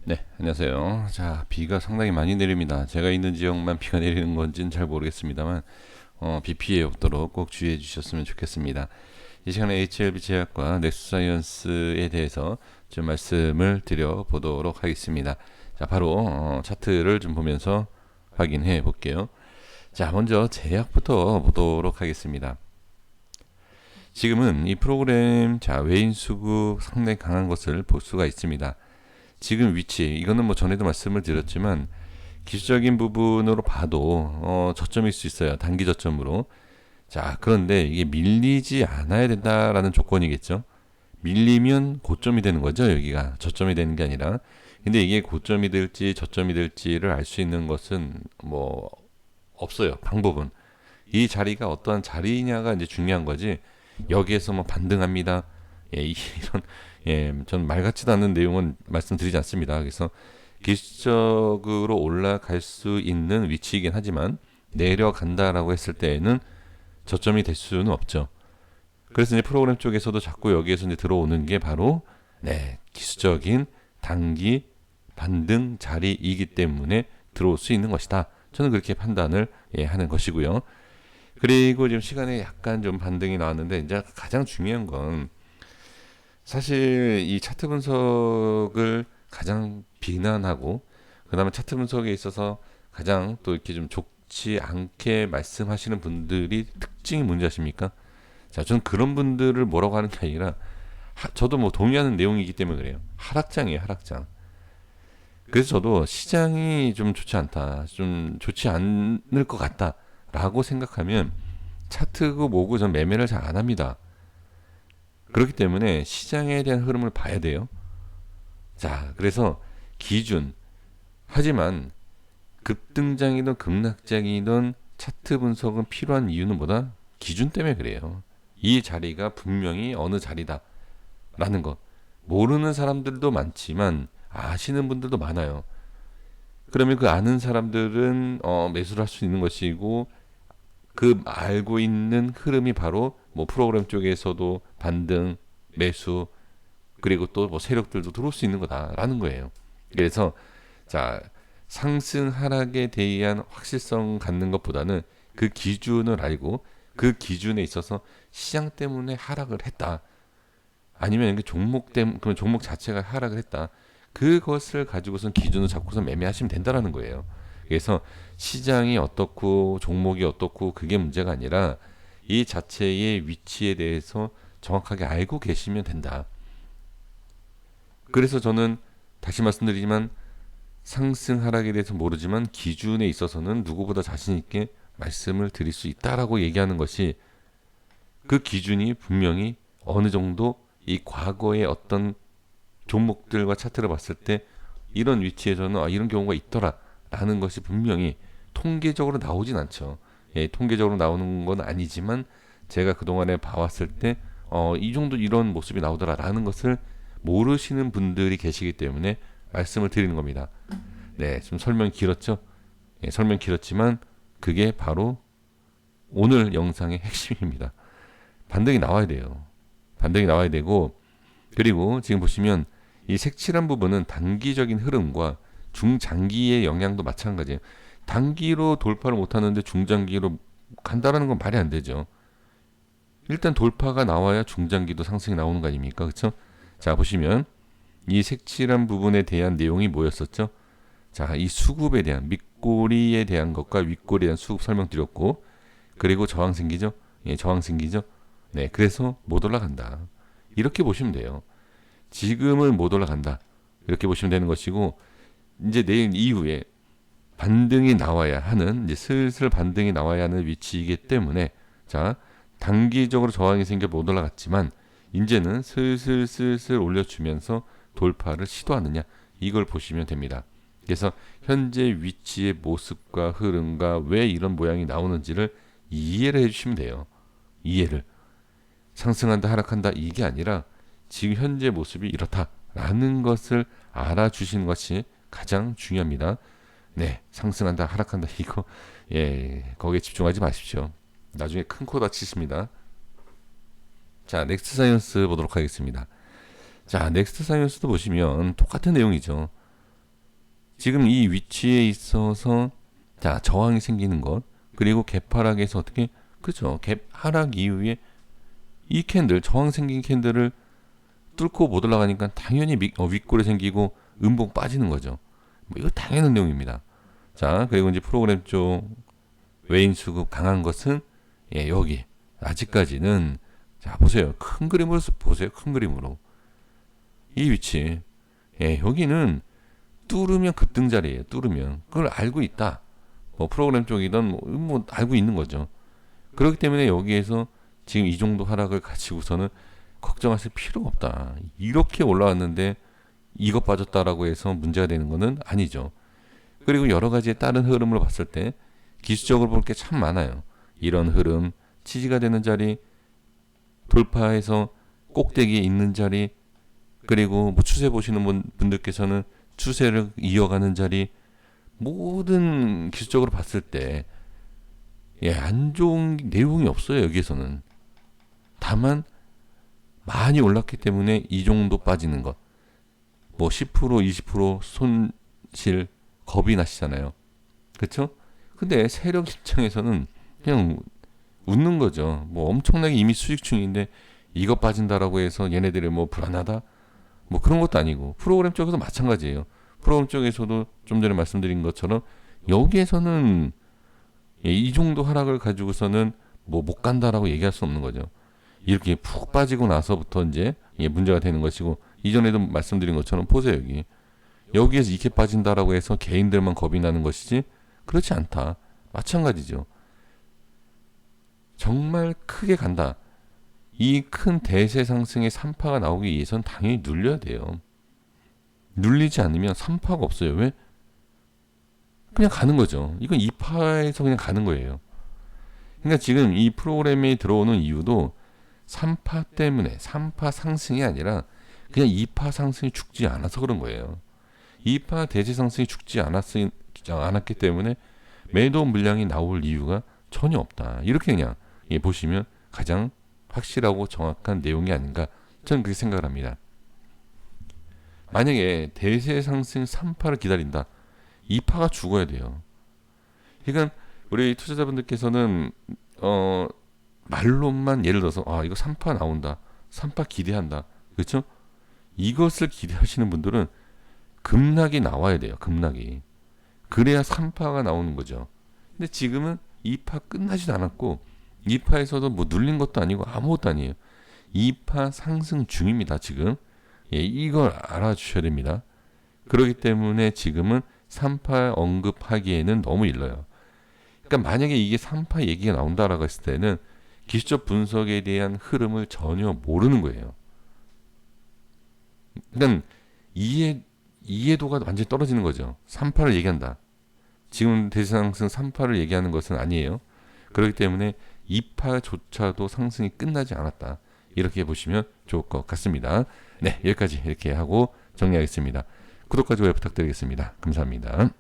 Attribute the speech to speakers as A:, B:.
A: 네, 안녕하세요. 자, 비가 상당히 많이 내립니다. 제가 있는 지역만 비가 내리는 건지는 잘 모르겠습니다만, 비 피해 없도록 꼭 주의해 주셨으면 좋겠습니다. 이 시간에 HLB 제약과 넥스사이언스에 대해서 좀 말씀을 드려보도록 하겠습니다. 자, 바로 차트를 좀 보면서 확인해 볼게요. 자, 먼저 제약부터 보도록 하겠습니다. 지금은 이 프로그램, 자, 외인 수급 상당히 강한 것을 볼 수가 있습니다. 지금 위치, 이거는 뭐 전에도 말씀을 드렸지만 기술적인 부분으로 봐도 저점일 수 있어요. 단기 저점으로. 자, 그런데 이게 밀리지 않아야 된다라는 조건이겠죠. 밀리면 고점이 되는 거죠. 여기가 저점이 되는 게 아니라. 근데 이게 고점이 될지 저점이 될지를 알 수 있는 것은 뭐 없어요. 방법은. 이 자리가 어떠한 자리냐가 이제 중요한 거지. 여기에서 뭐 반등합니다. 예, 이런 전 말 같지도 않은 내용은 말씀드리지 않습니다. 그래서 기술적으로 올라갈 수 있는 위치이긴 하지만 내려간다라고 했을 때에는 저점이 될 수는 없죠. 그래서 이제 프로그램 쪽에서도 자꾸 여기에서 이제 들어오는 게 바로 기술적인 단기 반등 자리이기 때문에 들어올 수 있는 것이다. 저는 그렇게 판단을 하는 것이고요. 그리고 지금 시간에 약간 좀 반등이 나왔는데 이제 가장 중요한 건 사실 이 차트 분석을 가장 비난하고 그다음에 차트 분석에 있어서 가장 또 이렇게 좀 좋지 않게 말씀하시는 분들이 특징이 뭔지 아십니까? 자, 저는 그런 분들을 뭐라고 하는 게 아니라 저도 뭐 동의하는 내용이기 때문에 그래요. 하락장이에요, 하락장. 그래서 저도 시장이 좀 좋지 않다, 좀 좋지 않을 것 같다라고 생각하면 차트고 뭐고 전 매매를 잘 안 합니다. 그렇기 때문에 시장에 대한 흐름을 봐야 돼요. 자, 그래서 기준. 하지만 급등장이든 급락장이든 차트 분석은 필요한 이유는 뭐다? 기준 때문에 그래요. 이 자리가 분명히 어느 자리다라는 것. 모르는 사람들도 많지만 아시는 분들도 많아요. 그러면 그 아는 사람들은 매수를 할 수 있는 것이고 그 알고 있는 흐름이 바로 뭐 프로그램 쪽에서도 반등, 매수 그리고 또 뭐 세력들도 들어올 수 있는 거다라는 거예요. 그래서 자, 상승 하락에 대한 확실성 갖는 것보다는 그 기준을 알고 그 기준에 있어서 시장 때문에 하락을 했다. 아니면 그 종목 때문에 그런 종목 자체가 하락을 했다. 그것을 가지고선 기준을 잡고서 매매하시면 된다라는 거예요. 그래서 시장이 어떻고 종목이 어떻고 그게 문제가 아니라 이 자체의 위치에 대해서 정확하게 알고 계시면 된다. 그래서 저는 다시 말씀드리지만 상승 하락에 대해서 모르지만 기준에 있어서는 누구보다 자신 있게 말씀을 드릴 수 있다라고 얘기하는 것이 그 기준이 분명히 어느 정도 이 과거의 어떤 종목들과 차트를 봤을 때 이런 위치에서는 이런 경우가 있더라라는 것이 분명히 통계적으로 나오진 않죠. 통계적으로 나오는 건 아니지만 제가 그동안에 봐왔을 때 이 정도 이런 모습이 나오더라라는 것을 모르시는 분들이 계시기 때문에 말씀을 드리는 겁니다. 네, 좀 설명 길었죠? 설명 길었지만 그게 바로 오늘 영상의 핵심입니다. 반등이 나와야 돼요. 반등이 나와야 되고 그리고 지금 보시면 이 색칠한 부분은 단기적인 흐름과 중장기의 영향도 마찬가지예요. 단기로 돌파를 못하는데 중장기로 간다라는 건 말이 안 되죠. 일단 돌파가 나와야 중장기도 상승이 나오는 거 아닙니까? 그렇죠? 자, 보시면 이 색칠한 부분에 대한 내용이 뭐였었죠? 자, 이 수급에 대한 밑꼬리에 대한 것과 윗꼬리에 대한 수급 설명드렸고 그리고 저항 생기죠? 저항 생기죠? 네, 그래서 못 올라간다. 이렇게 보시면 돼요. 지금은 못 올라간다. 이렇게 보시면 되는 것이고 이제 내일 이후에 반등이 나와야 하는 이제 슬슬 반등이 나와야 하는 위치이기 때문에 자, 단기적으로 저항이 생겨 못 올라갔지만 이제는 슬슬 올려주면서 돌파를 시도하느냐 이걸 보시면 됩니다. 그래서 현재 위치의 모습과 흐름과 왜 이런 모양이 나오는지를 이해를 해주시면 돼요. 이해를. 상승한다 하락한다 이게 아니라 지금 현재 모습이 이렇다라는 것을 알아주시는 것이 가장 중요합니다. 네, 상승한다 하락한다 이거 거기에 집중하지 마십시오. 나중에 큰 코 다치십니다. 자, 넥스트 사이언스 보도록 하겠습니다. 자, 넥스트 사이언스도 보시면 똑같은 내용이죠. 지금 이 위치에 있어서 자 저항이 생기는 것 그리고 갭하락에서 어떻게 그렇죠 갭 하락 이후에 이 캔들 저항 생긴 캔들을 뚫고 못 올라가니까 당연히 윗골이 생기고 음봉 빠지는 거죠. 뭐 이거 당연한 내용입니다. 자 그리고 이제 프로그램 쪽 외인 수급 강한 것은 예, 여기 아직까지는 자 보세요. 큰 그림으로 보세요. 큰 그림으로 이 위치 예, 여기는 뚫으면 급등 자리예요. 뚫으면 그걸 알고 있다. 뭐 프로그램 쪽이든 뭐 알고 있는 거죠. 그렇기 때문에 여기에서 지금 이 정도 하락을 가지고서는 걱정하실 필요가 없다. 이렇게 올라왔는데 이것 빠졌다라고 해서 문제가 되는 것은 아니죠. 그리고 여러 가지의 다른 흐름을 봤을 때 기술적으로 볼 게 참 많아요. 이런 흐름, 지지가 되는 자리, 돌파해서 꼭대기에 있는 자리, 그리고 뭐 추세 보시는 분들께서는 추세를 이어가는 자리, 모든 기술적으로 봤을 때 예, 안 좋은 내용이 없어요. 여기에서는. 다만 많이 올랐기 때문에 이 정도 빠지는 것. 뭐 10%, 20% 손실 겁이 나시잖아요. 그렇죠? 근데 세력 입장에서는 그냥 웃는 거죠. 뭐 엄청나게 이미 수익 중인데 이거 빠진다라고 해서 얘네들이 뭐 불안하다? 뭐 그런 것도 아니고 프로그램 쪽에서 마찬가지예요. 프로그램 쪽에서도 좀 전에 말씀드린 것처럼 여기에서는 이 정도 하락을 가지고서는 뭐 못 간다라고 얘기할 수 없는 거죠. 이렇게 푹 빠지고 나서부터 이제 문제가 되는 것이고 이전에도 말씀드린 것처럼 보세요 여기에서 이렇게 빠진다라고 해서 개인들만 겁이 나는 것이지 그렇지 않다. 마찬가지죠. 정말 크게 간다. 이 큰 대세 상승의 3파가 나오기 위해선 당연히 눌려야 돼요. 눌리지 않으면 3파가 없어요. 왜? 그냥 가는 거죠. 이건 2파에서 그냥 가는 거예요. 그러니까 지금 이 프로그램에 들어오는 이유도 3파 때문에 3파 상승이 아니라 그냥 2파 상승이 죽지 않아서 그런 거예요. 2파 대세 상승이 죽지 않았기 때문에 매도 물량이 나올 이유가 전혀 없다. 이렇게 그냥 보시면 가장 확실하고 정확한 내용이 아닌가 저는 그렇게 생각을 합니다. 만약에 대세 상승 3파를 기다린다. 2파가 죽어야 돼요. 그러니까 우리 투자자분들께서는 말로만 예를 들어서 이거 3파 나온다. 3파 기대한다. 그렇죠? 이것을 기대하시는 분들은 급락이 나와야 돼요. 급락이. 그래야 3파가 나오는 거죠. 근데 지금은 2파 끝나지도 않았고 2파에서도 뭐 눌린 것도 아니고 아무것도 아니에요. 2파 상승 중입니다. 지금. 예, 이걸 알아주셔야 됩니다. 그렇기 때문에 지금은 3파 언급하기에는 너무 일러요. 그러니까 만약에 이게 3파 얘기가 나온다라고 했을 때는 기술적 분석에 대한 흐름을 전혀 모르는 거예요. 그러니까 이해도가 완전히 떨어지는 거죠. 3파를 얘기한다. 지금 대상승 3파를 얘기하는 것은 아니에요. 그렇기 때문에 2파조차도 상승이 끝나지 않았다. 이렇게 보시면 좋을 것 같습니다. 네, 여기까지 이렇게 하고 정리하겠습니다. 구독과 좋아요 부탁드리겠습니다. 감사합니다.